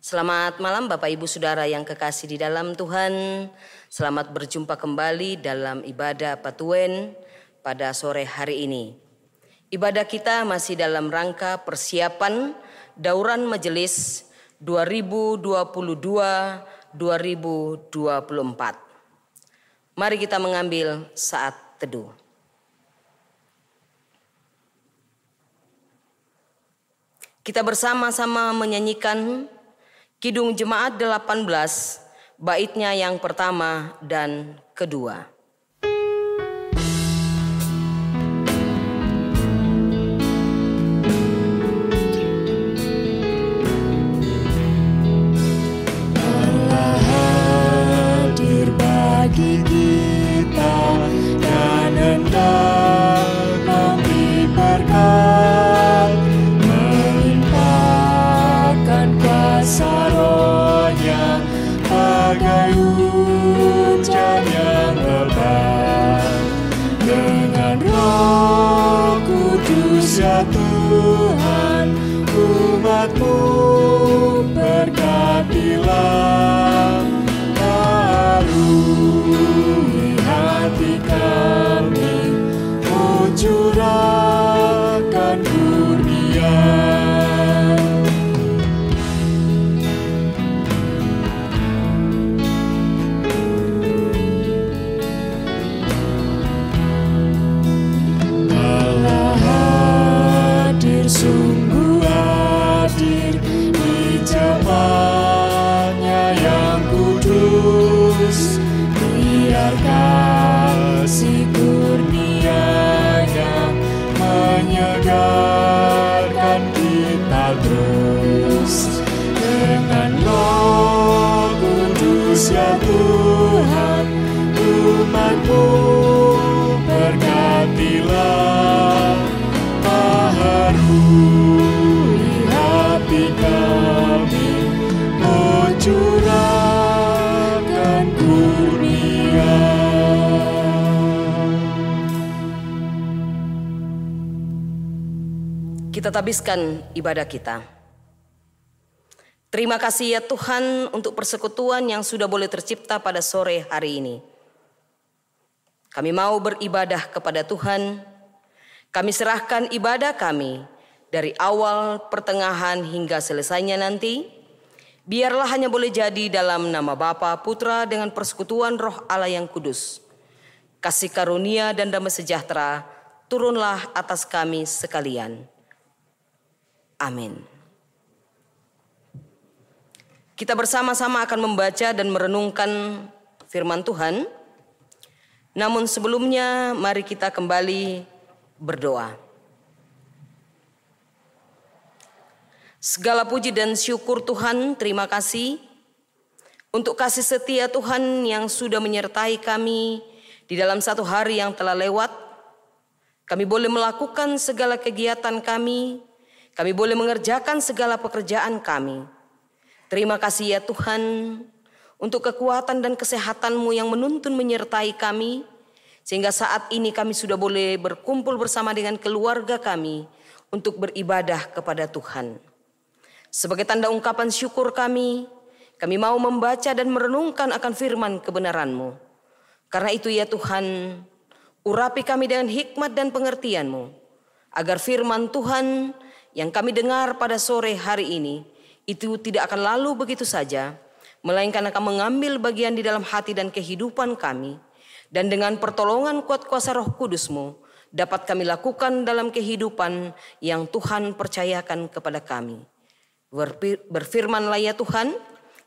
Selamat malam Bapak Ibu Saudara yang kekasih di dalam Tuhan. Selamat berjumpa kembali dalam ibadah Patuen pada sore hari ini. Ibadah kita masih dalam rangka persiapan Dauran Majelis 2022-2024. Mari kita mengambil saat teduh. Kita bersama-sama menyanyikan Kidung Jemaat 18, baitnya yang pertama dan kedua. Allah hadir bagi kita dan hendak memberi berkat, melimpahkan kuasa Roh-Nya bagai hujan yang lebat. Dengan Roh Kudus ya Tuhan, umat-Mu berkatilah. Harui hati kami, Oh curahkan kurnia. Allah hadir, sungguh hadir di jemaat-Nya yang kudus. Biar kasih kurnia-Nya menyegarkan kita terus. Dengan Roh Kudus ya Tuhan, umat-Mu berkatilah. Harui hati kami, Oh curahkan kurnia. Kita tabiskan ibadah kita. Terima kasih ya Tuhan untuk persekutuan yang sudah boleh tercipta pada sore hari ini. Kami mau beribadah kepada Tuhan. Kami serahkan ibadah kami dari awal, pertengahan hingga selesainya nanti. Biarlah hanya boleh jadi dalam nama Bapa, Putra dengan persekutuan Roh Allah yang kudus. Kasih karunia dan damai sejahtera turunlah atas kami sekalian. Amin. Kita bersama-sama akan membaca dan merenungkan firman Tuhan. Namun sebelumnya mari kita kembali berdoa. Segala puji dan syukur Tuhan, terima kasih untuk kasih setia Tuhan yang sudah menyertai kami di dalam satu hari yang telah lewat. Kami boleh melakukan segala kegiatan kami boleh mengerjakan segala pekerjaan kami. Terima kasih ya Tuhan untuk kekuatan dan kesehatan-Mu yang menuntun menyertai kami, sehingga saat ini kami sudah boleh berkumpul bersama dengan keluarga kami untuk beribadah kepada Tuhan. Sebagai tanda ungkapan syukur kami mau membaca dan merenungkan akan firman kebenaran-Mu. Karena itu ya Tuhan, urapi kami dengan hikmat dan pengertian-Mu, agar firman Tuhan yang kami dengar pada sore hari ini itu tidak akan lalu begitu saja, melainkan akan mengambil bagian di dalam hati dan kehidupan kami. Dan dengan pertolongan kuat kuasa Roh Kudus-Mu dapat kami lakukan dalam kehidupan yang Tuhan percayakan kepada kami. Berfirmanlah ya Tuhan,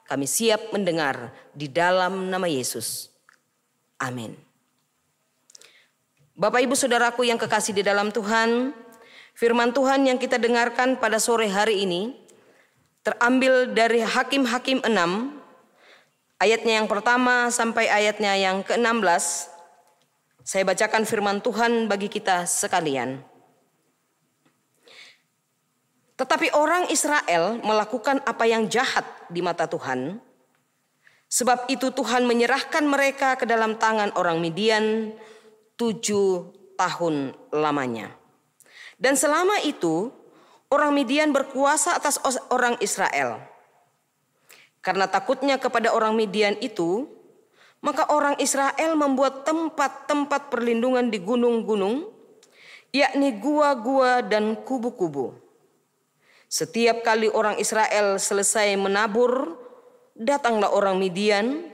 kami siap mendengar di dalam nama Yesus. Amin. Bapak Ibu Saudaraku yang kekasih di dalam Tuhan, firman Tuhan yang kita dengarkan pada sore hari ini terambil dari Hakim-Hakim 6, ayatnya yang pertama sampai ayatnya yang ke-16. Saya bacakan firman Tuhan bagi kita sekalian. Tetapi orang Israel melakukan apa yang jahat di mata Tuhan. Sebab itu Tuhan menyerahkan mereka ke dalam tangan orang Midian 7 tahun lamanya. Dan selama itu orang Midian berkuasa atas orang Israel. Karena takutnya kepada orang Midian itu, maka orang Israel membuat tempat-tempat perlindungan di gunung-gunung, yakni gua-gua dan kubu-kubu. Setiap kali orang Israel selesai menabur, datanglah orang Midian,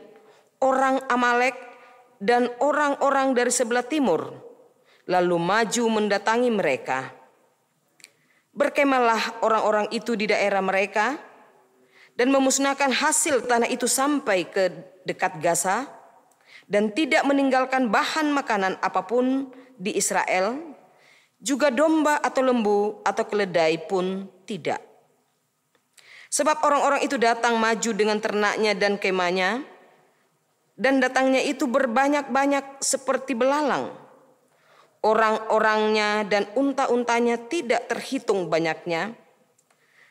orang Amalek, dan orang-orang dari sebelah timur, lalu maju mendatangi mereka. Berkemahlah orang-orang itu di daerah mereka, dan memusnahkan hasil tanah itu sampai ke dekat Gaza, dan tidak meninggalkan bahan makanan apapun di Israel, juga domba atau lembu atau keledai pun tidak. Sebab orang-orang itu datang maju dengan ternaknya dan kemahnya, dan datangnya itu berbanyak-banyak seperti belalang. Orang-orangnya dan unta-untanya tidak terhitung banyaknya.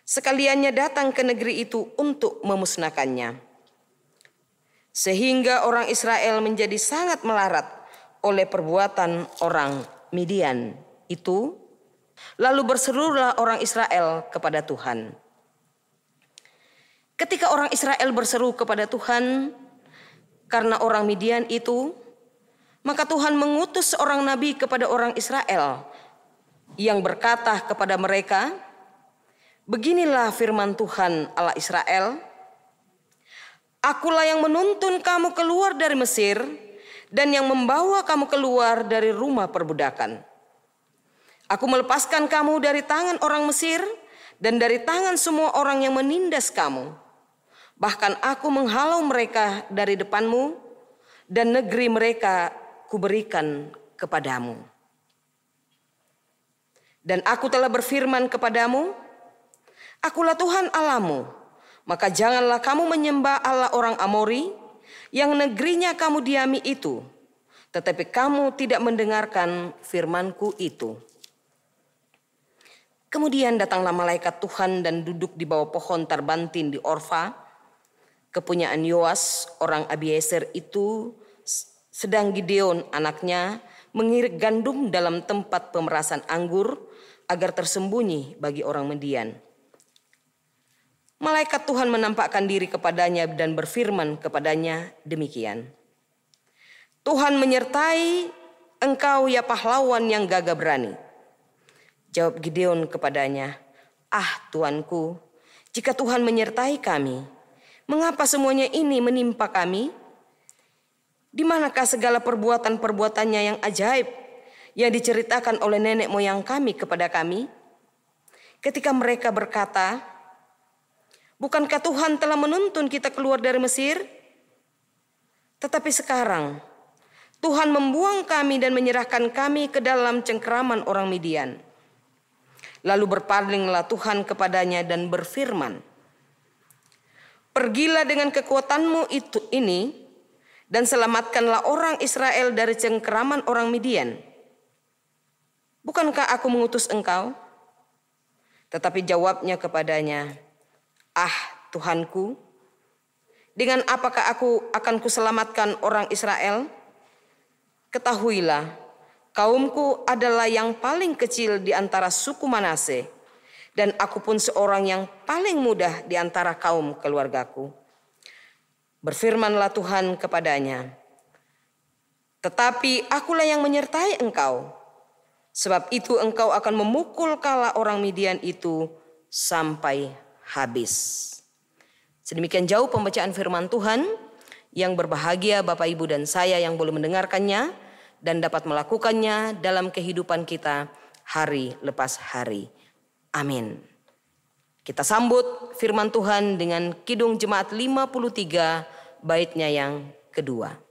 Sekaliannya datang ke negeri itu untuk memusnahkannya. Sehingga orang Israel menjadi sangat melarat oleh perbuatan orang Midian itu. Lalu berserulah orang Israel kepada Tuhan. Ketika orang Israel berseru kepada Tuhan karena orang Midian itu, maka Tuhan mengutus seorang nabi kepada orang Israel yang berkata kepada mereka, "Beginilah firman Tuhan Allah Israel, Akulah yang menuntun kamu keluar dari Mesir dan yang membawa kamu keluar dari rumah perbudakan. Aku melepaskan kamu dari tangan orang Mesir dan dari tangan semua orang yang menindas kamu. Bahkan aku menghalau mereka dari depanmu dan negeri mereka kuberikan kepadamu. Dan aku telah berfirman kepadamu, Akulah Tuhan Allahmu, maka janganlah kamu menyembah Allah orang Amori yang negerinya kamu diami itu, tetapi kamu tidak mendengarkan firmanku itu." Kemudian datanglah malaikat Tuhan dan duduk di bawah pohon tarbantin di Orfa, kepunyaan Yoas orang Abiezer itu, sedang Gideon anaknya mengirik gandum dalam tempat pemerasan anggur agar tersembunyi bagi orang Midian. Malaikat Tuhan menampakkan diri kepadanya dan berfirman kepadanya demikian, "Tuhan menyertai engkau ya pahlawan yang gagah berani." Jawab Gideon kepadanya, Tuanku, jika Tuhan menyertai kami, mengapa semuanya ini menimpa kami? Di manakah segala perbuatan-perbuatannya yang ajaib yang diceritakan oleh nenek moyang kami kepada kami? Ketika mereka berkata, "Bukankah Tuhan telah menuntun kita keluar dari Mesir? Tetapi sekarang Tuhan membuang kami dan menyerahkan kami ke dalam cengkeraman orang Midian." Lalu berpalinglah Tuhan kepadanya dan berfirman, "Pergilah dengan kekuatanmu ini dan selamatkanlah orang Israel dari cengkeraman orang Midian. Bukankah aku mengutus engkau?" Tetapi jawabnya kepadanya, Tuhanku, dengan apakah aku akan kuselamatkan orang Israel? Ketahuilah, kaumku adalah yang paling kecil di antara suku Manase, dan aku pun seorang yang paling mudah di antara kaum keluargaku. Berfirmanlah Tuhan kepadanya, "Tetapi akulah yang menyertai engkau, sebab itu engkau akan memukul kala orang Midian itu sampai habis." Sedemikian jauh pembacaan firman Tuhan. Yang berbahagia Bapak Ibu dan saya yang boleh mendengarkannya dan dapat melakukannya dalam kehidupan kita hari lepas hari. Amin. Kita sambut firman Tuhan dengan Kidung Jemaat 53 baitnya yang kedua.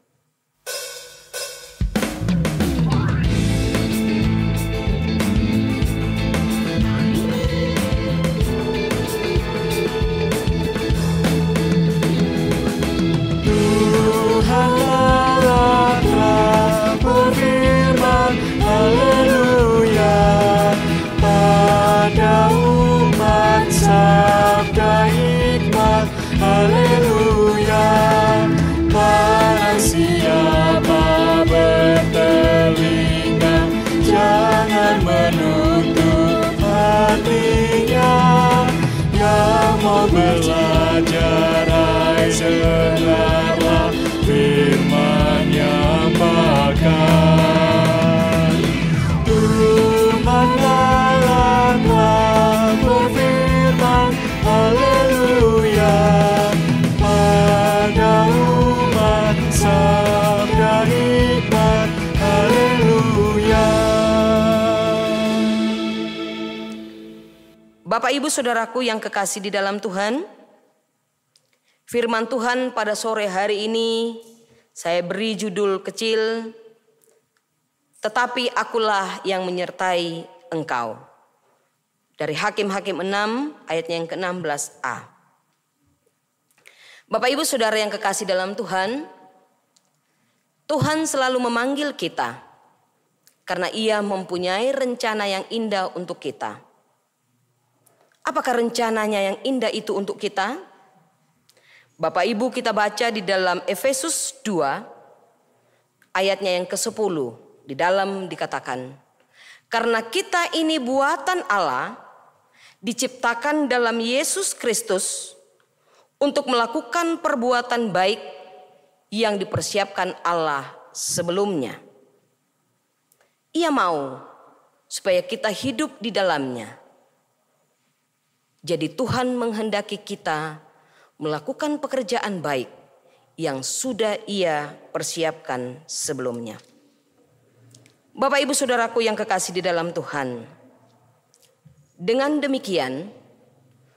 Belajar dengarlah firman yang bakar. Tuhan Allah telah berfirman, haleluya, pada umat sabda hikmat, haleluya. Bapak Ibu Saudaraku yang kekasih di dalam Tuhan, firman Tuhan pada sore hari ini saya beri judul kecil, tetapi akulah yang menyertai engkau. Dari Hakim-Hakim 6 ayatnya yang ke-16a. Bapak Ibu Saudara yang kekasih dalam Tuhan, Tuhan selalu memanggil kita karena Ia mempunyai rencana yang indah untuk kita. Apakah rencananya yang indah itu untuk kita? Bapak Ibu, kita baca di dalam Efesus 2 ayatnya yang ke-10. Di dalam dikatakan, karena kita ini buatan Allah, diciptakan dalam Yesus Kristus untuk melakukan perbuatan baik yang dipersiapkan Allah sebelumnya. Ia mau supaya kita hidup di dalamnya. Jadi Tuhan menghendaki kita melakukan pekerjaan baik yang sudah Ia persiapkan sebelumnya. Bapak Ibu Saudaraku yang kekasih di dalam Tuhan, dengan demikian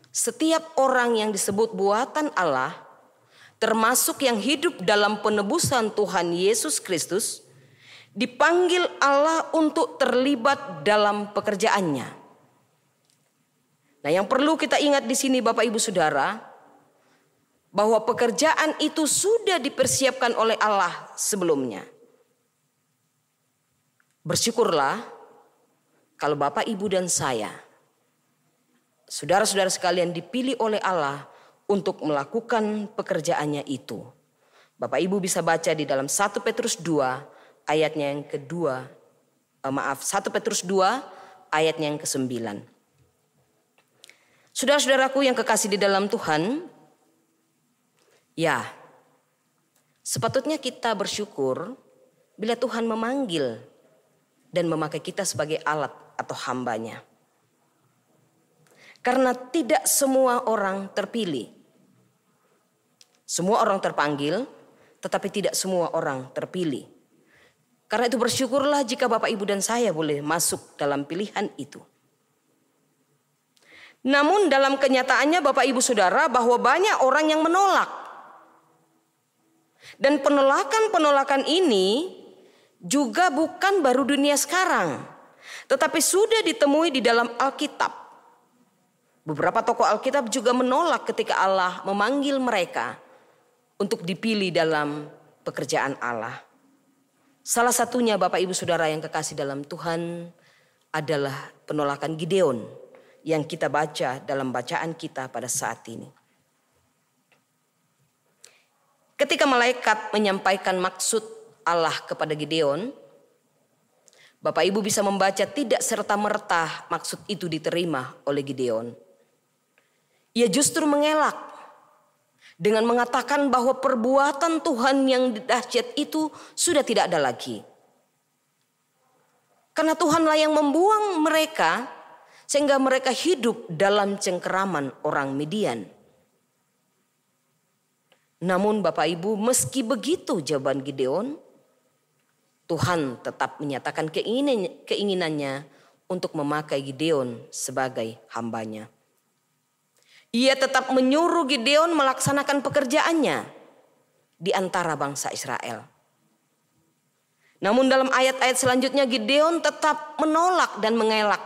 setiap orang yang disebut buatan Allah, termasuk yang hidup dalam penebusan Tuhan Yesus Kristus, dipanggil Allah untuk terlibat dalam pekerjaannya. Nah, yang perlu kita ingat di sini Bapak Ibu Saudara, bahwa pekerjaan itu sudah dipersiapkan oleh Allah sebelumnya. Bersyukurlah kalau Bapak Ibu dan saya, saudara-saudara sekalian, dipilih oleh Allah untuk melakukan pekerjaannya itu. Bapak Ibu bisa baca di dalam 1 Petrus 2 ayatnya yang kedua. 1 Petrus 2 ayatnya yang ke-9. Saudara-saudaraku yang kekasih di dalam Tuhan, ya, sepatutnya kita bersyukur bila Tuhan memanggil dan memakai kita sebagai alat atau hambanya. Karena tidak semua orang terpilih. Semua orang terpanggil, tetapi tidak semua orang terpilih. Karena itu bersyukurlah jika Bapak Ibu dan saya boleh masuk dalam pilihan itu. Namun dalam kenyataannya Bapak Ibu Saudara, bahwa banyak orang yang menolak. Dan penolakan-penolakan ini juga bukan baru dunia sekarang, tetapi sudah ditemui di dalam Alkitab. Beberapa tokoh Alkitab juga menolak ketika Allah memanggil mereka untuk dipilih dalam pekerjaan Allah. Salah satunya Bapak Ibu Saudara yang kekasih dalam Tuhan adalah penolakan Gideon yang kita baca dalam bacaan kita pada saat ini. Ketika malaikat menyampaikan maksud Allah kepada Gideon, Bapak Ibu bisa membaca tidak serta-merta maksud itu diterima oleh Gideon. Ia justru mengelak dengan mengatakan bahwa perbuatan Tuhan yang dahsyat itu sudah tidak ada lagi. Karena Tuhanlah yang membuang mereka sehingga mereka hidup dalam cengkeraman orang Midian. Namun Bapak Ibu, meski begitu jawaban Gideon, Tuhan tetap menyatakan keinginannya untuk memakai Gideon sebagai hambanya. Ia tetap menyuruh Gideon melaksanakan pekerjaannya di antara bangsa Israel. Namun dalam ayat-ayat selanjutnya Gideon tetap menolak dan mengelak.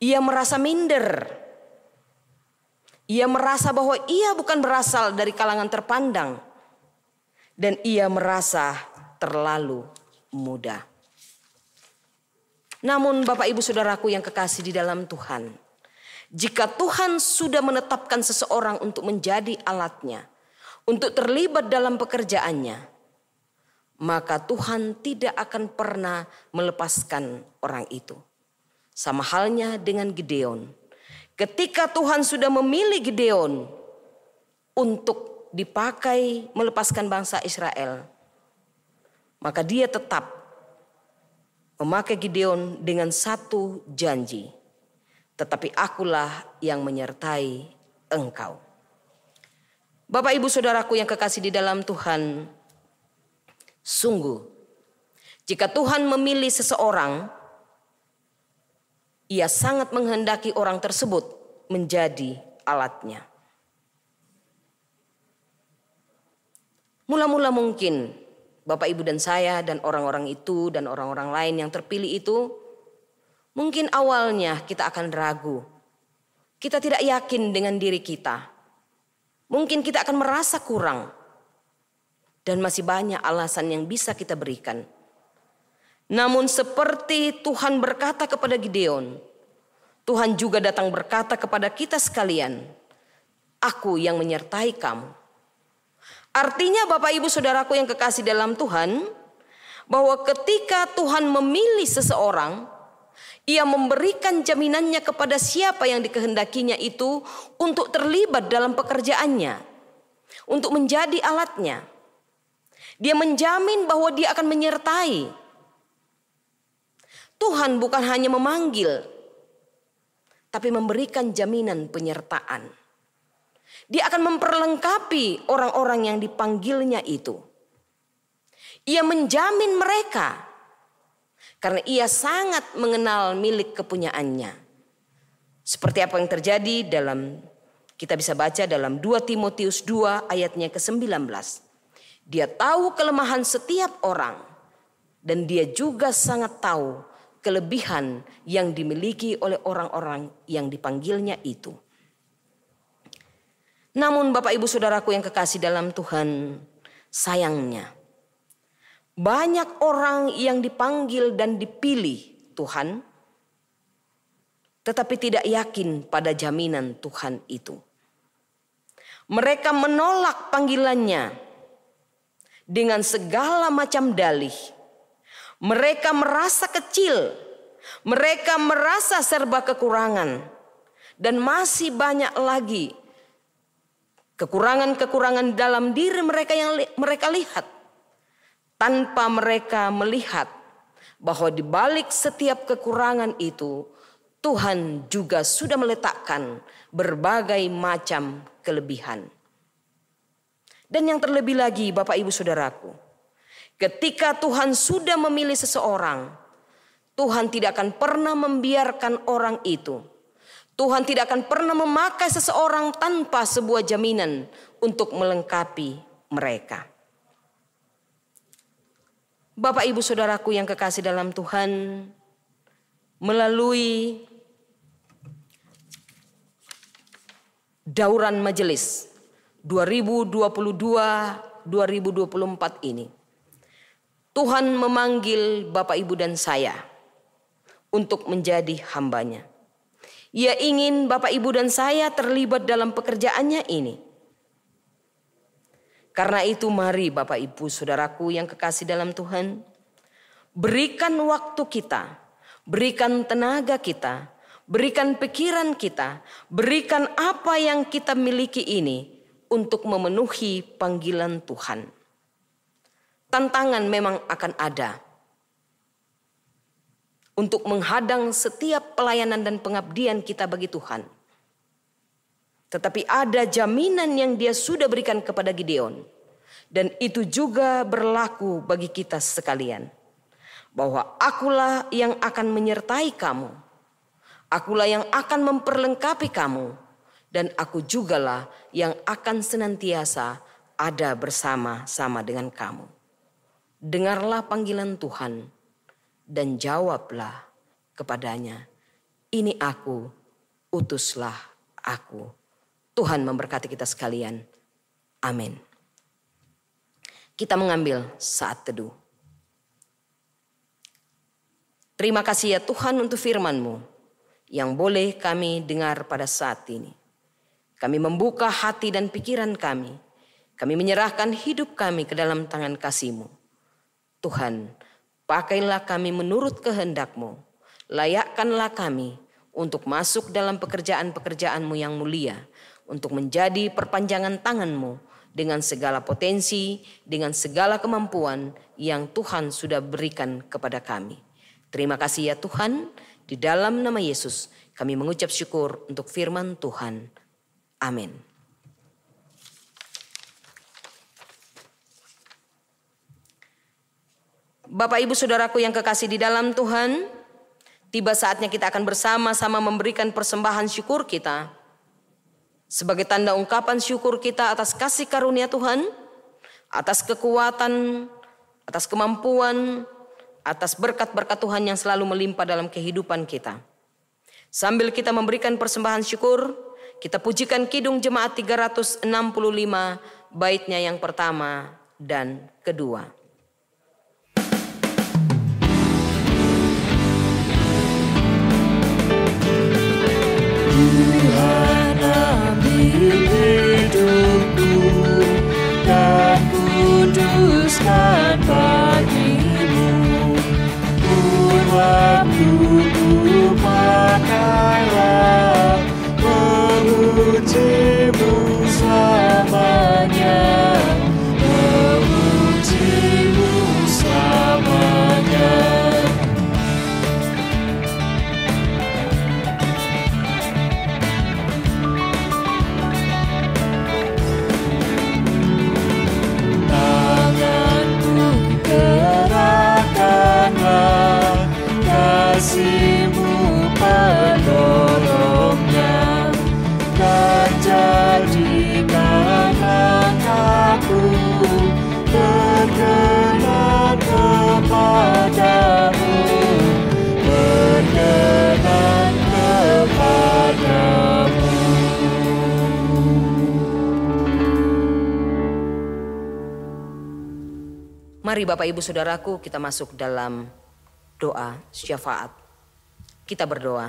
Ia merasa minder. Ia merasa bahwa ia bukan berasal dari kalangan terpandang. Dan ia merasa terlalu muda. Namun Bapak Ibu Saudaraku yang kekasih di dalam Tuhan, jika Tuhan sudah menetapkan seseorang untuk menjadi alatnya, untuk terlibat dalam pekerjaannya, maka Tuhan tidak akan pernah melepaskan orang itu. Sama halnya dengan Gideon. Ketika Tuhan sudah memilih Gideon untuk dipakai melepaskan bangsa Israel, maka dia tetap memakai Gideon dengan satu janji, tetapi akulah yang menyertai engkau. Bapak ibu saudaraku yang kekasih di dalam Tuhan, sungguh jika Tuhan memilih seseorang, Ia sangat menghendaki orang tersebut menjadi alatnya. Mula-mula mungkin Bapak Ibu dan saya dan orang-orang itu dan orang-orang lain yang terpilih itu, mungkin awalnya kita akan ragu. Kita tidak yakin dengan diri kita. Mungkin kita akan merasa kurang. Dan masih banyak alasan yang bisa kita berikan. Namun seperti Tuhan berkata kepada Gideon, Tuhan juga datang berkata kepada kita sekalian, aku yang menyertai kamu. Artinya Bapak Ibu Saudaraku yang kekasih dalam Tuhan, bahwa ketika Tuhan memilih seseorang, Ia memberikan jaminannya kepada siapa yang dikehendakinya itu untuk terlibat dalam pekerjaannya, untuk menjadi alatnya. Dia menjamin bahwa dia akan menyertai. Tuhan bukan hanya memanggil, tapi memberikan jaminan penyertaan. Dia akan memperlengkapi orang-orang yang dipanggilnya itu. Ia menjamin mereka karena ia sangat mengenal milik kepunyaannya. Seperti apa yang terjadi kita bisa baca dalam 2 Timotius 2 ayatnya ke-19. Dia tahu kelemahan setiap orang dan dia juga sangat tahu kelebihan yang dimiliki oleh orang-orang yang dipanggilnya itu. Namun Bapak Ibu Saudaraku yang kekasih dalam Tuhan, sayangnya banyak orang yang dipanggil dan dipilih Tuhan, tetapi tidak yakin pada jaminan Tuhan itu. Mereka menolak panggilannya dengan segala macam dalih. Mereka merasa kecil, mereka merasa serba kekurangan, dan masih banyak lagi kekurangan-kekurangan dalam diri mereka yang mereka lihat, tanpa mereka melihat bahwa di balik setiap kekurangan itu Tuhan juga sudah meletakkan berbagai macam kelebihan. Dan yang terlebih lagi Bapak Ibu Saudaraku, ketika Tuhan sudah memilih seseorang, Tuhan tidak akan pernah membiarkan orang itu. Tuhan tidak akan pernah memakai seseorang tanpa sebuah jaminan untuk melengkapi mereka. Bapak Ibu Saudaraku yang kekasih dalam Tuhan, melalui dauran majelis 2022-2024 ini, Tuhan memanggil Bapak Ibu dan saya untuk menjadi hambanya. Ia ingin Bapak Ibu dan saya terlibat dalam pekerjaannya ini. Karena itu mari Bapak Ibu Saudaraku yang kekasih dalam Tuhan, berikan waktu kita, berikan tenaga kita, berikan pikiran kita, berikan apa yang kita miliki ini untuk memenuhi panggilan Tuhan. Tantangan memang akan ada untuk menghadang setiap pelayanan dan pengabdian kita bagi Tuhan. Tetapi ada jaminan yang Dia sudah berikan kepada Gideon. Dan itu juga berlaku bagi kita sekalian. Bahwa akulah yang akan menyertai kamu. Akulah yang akan memperlengkapi kamu. Dan aku jugalah yang akan senantiasa ada bersama-sama dengan kamu. Dengarlah panggilan Tuhan. Dan jawablah kepadanya, ini aku, utuslah aku. Tuhan memberkati kita sekalian. Amin. Kita mengambil saat teduh. Terima kasih ya Tuhan untuk firman-Mu yang boleh kami dengar pada saat ini. Kami membuka hati dan pikiran kami. Kami menyerahkan hidup kami ke dalam tangan kasih-Mu. Tuhan, pakailah kami menurut kehendak-Mu. Layakkanlah kami untuk masuk dalam pekerjaan-pekerjaan-Mu yang mulia. Untuk menjadi perpanjangan tangan-Mu dengan segala potensi, dengan segala kemampuan yang Tuhan sudah berikan kepada kami. Terima kasih ya Tuhan, di dalam nama Yesus kami mengucap syukur untuk firman Tuhan. Amin. Bapak Ibu Saudaraku yang kekasih di dalam Tuhan, tiba saatnya kita akan bersama-sama memberikan persembahan syukur kita sebagai tanda ungkapan syukur kita atas kasih karunia Tuhan, atas kekuatan, atas kemampuan, atas berkat-berkat Tuhan yang selalu melimpah dalam kehidupan kita. Sambil kita memberikan persembahan syukur, kita pujikan Kidung Jemaat 365 baitnya yang pertama dan kedua. Tuhan ambil hidupku dan kuduskan bagimu. Waktuku pakailah memujimu selamanya, memujimu selamanya. Kasih-Mu penolongnya, dan jadikan langkahku berkenan kepadamu, berkenan kepadamu. Mari Bapak Ibu Saudaraku, kita masuk dalam doa syafaat. Kita berdoa.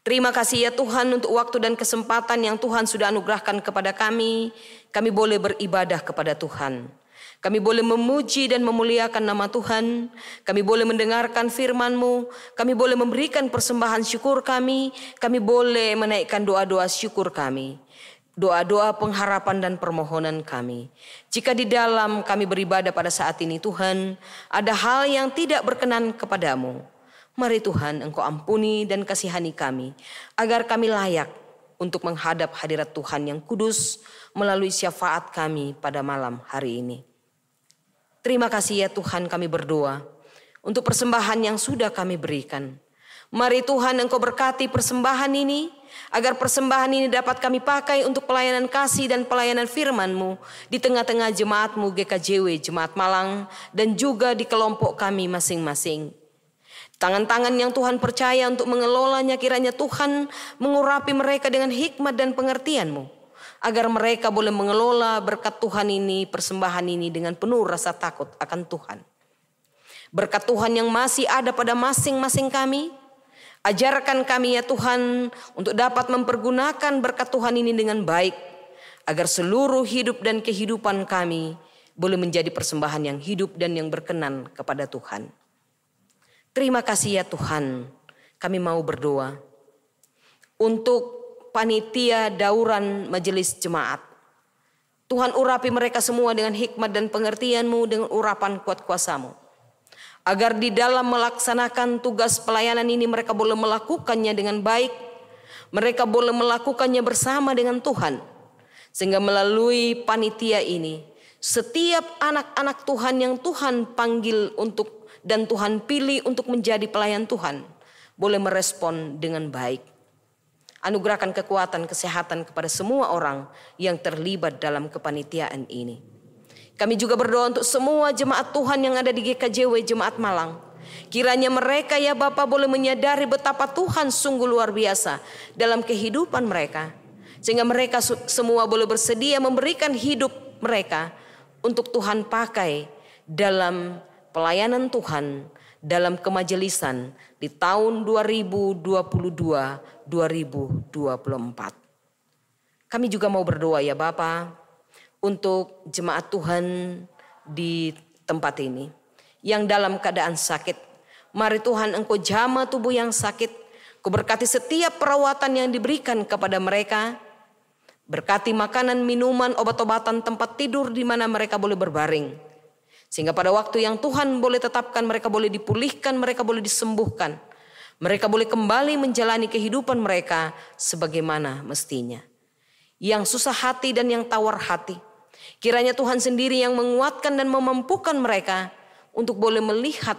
Terima kasih ya Tuhan untuk waktu dan kesempatan yang Tuhan sudah anugerahkan kepada kami. Kami boleh beribadah kepada Tuhan. Kami boleh memuji dan memuliakan nama Tuhan. Kami boleh mendengarkan firman-Mu. Kami boleh memberikan persembahan syukur kami. Kami boleh menaikkan doa-doa syukur kami. Doa-doa pengharapan dan permohonan kami. Jika di dalam kami beribadah pada saat ini Tuhan, ada hal yang tidak berkenan kepadamu, mari Tuhan Engkau ampuni dan kasihani kami, agar kami layak untuk menghadap hadirat Tuhan yang kudus melalui syafaat kami pada malam hari ini. Terima kasih ya Tuhan, kami berdoa untuk persembahan yang sudah kami berikan. Mari Tuhan Engkau berkati persembahan ini, agar persembahan ini dapat kami pakai untuk pelayanan kasih dan pelayanan firman-Mu di tengah-tengah jemaat-Mu GKJW Jemaat Malang dan juga di kelompok kami masing-masing. Tangan-tangan yang Tuhan percaya untuk mengelolanya, kiranya Tuhan mengurapi mereka dengan hikmat dan pengertian-Mu, agar mereka boleh mengelola berkat Tuhan ini, persembahan ini dengan penuh rasa takut akan Tuhan. Berkat Tuhan yang masih ada pada masing-masing kami, ajarkan kami ya Tuhan untuk dapat mempergunakan berkat Tuhan ini dengan baik, agar seluruh hidup dan kehidupan kami boleh menjadi persembahan yang hidup dan yang berkenan kepada Tuhan. Terima kasih ya Tuhan, kami mau berdoa untuk panitia dauran majelis jemaat. Tuhan urapi mereka semua dengan hikmat dan pengertian-Mu, dengan urapan kuat kuasa-Mu. Agar di dalam melaksanakan tugas pelayanan ini mereka boleh melakukannya dengan baik. Mereka boleh melakukannya bersama dengan Tuhan. Sehingga melalui panitia ini, setiap anak-anak Tuhan yang Tuhan panggil untuk dan Tuhan pilih untuk menjadi pelayan Tuhan, boleh merespon dengan baik. Anugerahkan kekuatan, kesehatan kepada semua orang yang terlibat dalam kepanitiaan ini. Kami juga berdoa untuk semua jemaat Tuhan yang ada di GKJW Jemaat Malang. Kiranya mereka ya Bapa boleh menyadari betapa Tuhan sungguh luar biasa dalam kehidupan mereka. Sehingga mereka semua boleh bersedia memberikan hidup mereka untuk Tuhan pakai dalam pelayanan Tuhan, dalam kemajelisan di tahun 2022-2024. Kami juga mau berdoa ya Bapa, untuk jemaat Tuhan di tempat ini yang dalam keadaan sakit. Mari Tuhan Engkau jamah tubuh yang sakit. Kau berkati setiap perawatan yang diberikan kepada mereka, Berkati makanan, minuman, obat-obatan, tempat tidur di mana mereka boleh berbaring. Sehingga pada waktu yang Tuhan boleh tetapkan, mereka boleh dipulihkan, mereka boleh disembuhkan. Mereka boleh kembali menjalani kehidupan mereka sebagaimana mestinya. Yang susah hati dan yang tawar hati, kiranya Tuhan sendiri yang menguatkan dan memampukan mereka untuk boleh melihat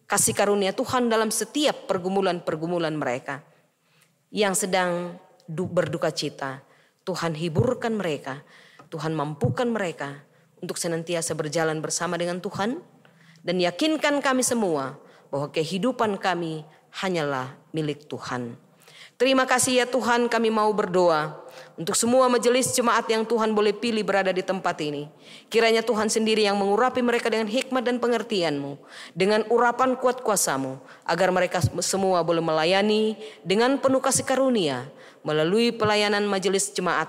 kasih karunia Tuhan dalam setiap pergumulan-pergumulan mereka. Yang sedang berduka cita, Tuhan hiburkan mereka, Tuhan mampukan mereka untuk senantiasa berjalan bersama dengan Tuhan. Dan yakinkan kami semua bahwa kehidupan kami hanyalah milik Tuhan. Terima kasih ya Tuhan, kami mau berdoa untuk semua majelis jemaat yang Tuhan boleh pilih berada di tempat ini. Kiranya Tuhan sendiri yang mengurapi mereka dengan hikmat dan pengertian-Mu, dengan urapan kuat kuasa-Mu, agar mereka semua boleh melayani dengan penuh kasih karunia melalui pelayanan majelis jemaat.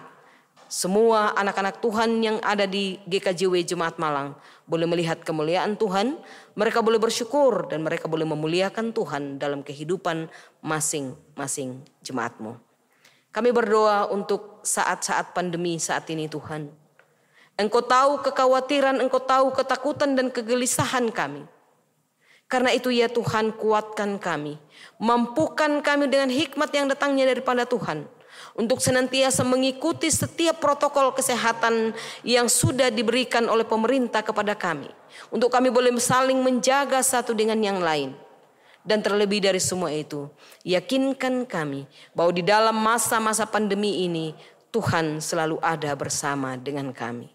Semua anak-anak Tuhan yang ada di GKJW Jemaat Malang boleh melihat kemuliaan Tuhan, mereka boleh bersyukur dan mereka boleh memuliakan Tuhan dalam kehidupan masing-masing jemaat-Mu. Kami berdoa untuk saat-saat pandemi saat ini Tuhan. Engkau tahu kekhawatiran, Engkau tahu ketakutan dan kegelisahan kami. Karena itu ya Tuhan, kuatkan kami, mampukan kami dengan hikmat yang datangnya daripada Tuhan, untuk senantiasa mengikuti setiap protokol kesehatan yang sudah diberikan oleh pemerintah kepada kami. Untuk kami boleh saling menjaga satu dengan yang lain. Dan terlebih dari semua itu, yakinkan kami bahwa di dalam masa-masa pandemi ini, Tuhan selalu ada bersama dengan kami.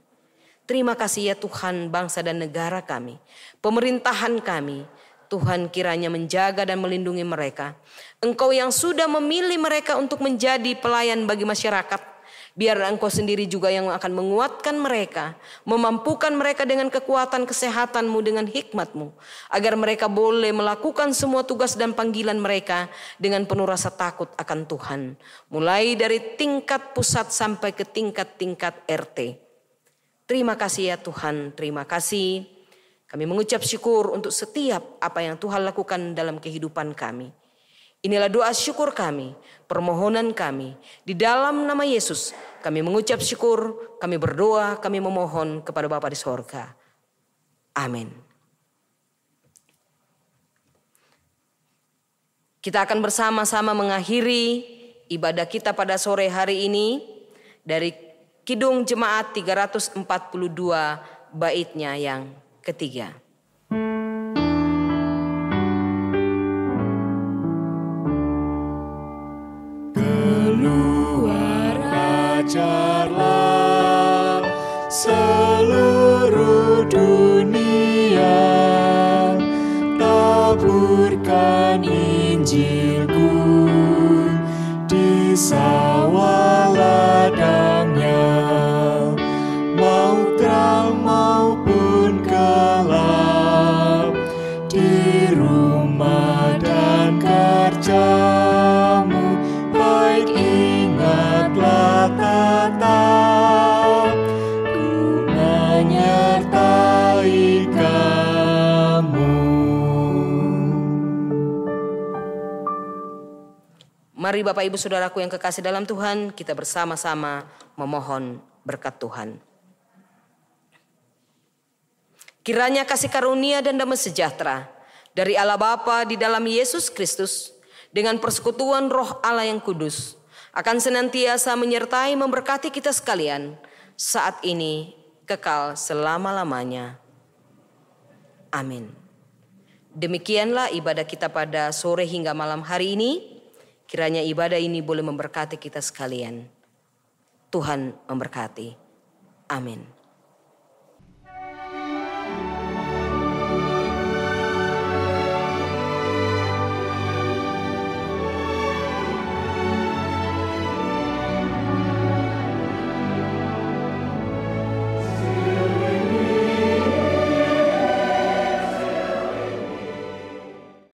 Terima kasih ya Tuhan, bangsa dan negara kami, pemerintahan kami, Tuhan kiranya menjaga dan melindungi mereka. Engkau yang sudah memilih mereka untuk menjadi pelayan bagi masyarakat. Biar Engkau sendiri juga yang akan menguatkan mereka. Memampukan mereka dengan kekuatan kesehatan-Mu, dengan hikmat-Mu. Agar mereka boleh melakukan semua tugas dan panggilan mereka dengan penuh rasa takut akan Tuhan. Mulai dari tingkat pusat sampai ke tingkat-tingkat RT. Terima kasih ya Tuhan, terima kasih. Kami mengucap syukur untuk setiap apa yang Tuhan lakukan dalam kehidupan kami. Inilah doa syukur kami, permohonan kami. Di dalam nama Yesus kami mengucap syukur, kami berdoa, kami memohon kepada Bapa di sorga. Amin. Kita akan bersama-sama mengakhiri ibadah kita pada sore hari ini dari Kidung Jemaat 342 baitnya yang ketiga. Keluar ajarlah seluruh dunia, taburkan Injilku di sawah ladangnya, mau terang maupun gelap, di rumah dan kerjamu, baik ingatlah tetap, ku menyertai kamu. Mari Bapak Ibu Saudaraku yang kekasih dalam Tuhan, kita bersama-sama memohon berkat Tuhan. Kiranya kasih karunia dan damai sejahtera dari Allah Bapa di dalam Yesus Kristus dengan persekutuan Roh Allah yang kudus akan senantiasa menyertai memberkati kita sekalian saat ini kekal selama-lamanya. Amin. Demikianlah ibadah kita pada sore hingga malam hari ini. Kiranya ibadah ini boleh memberkati kita sekalian. Tuhan memberkati. Amin.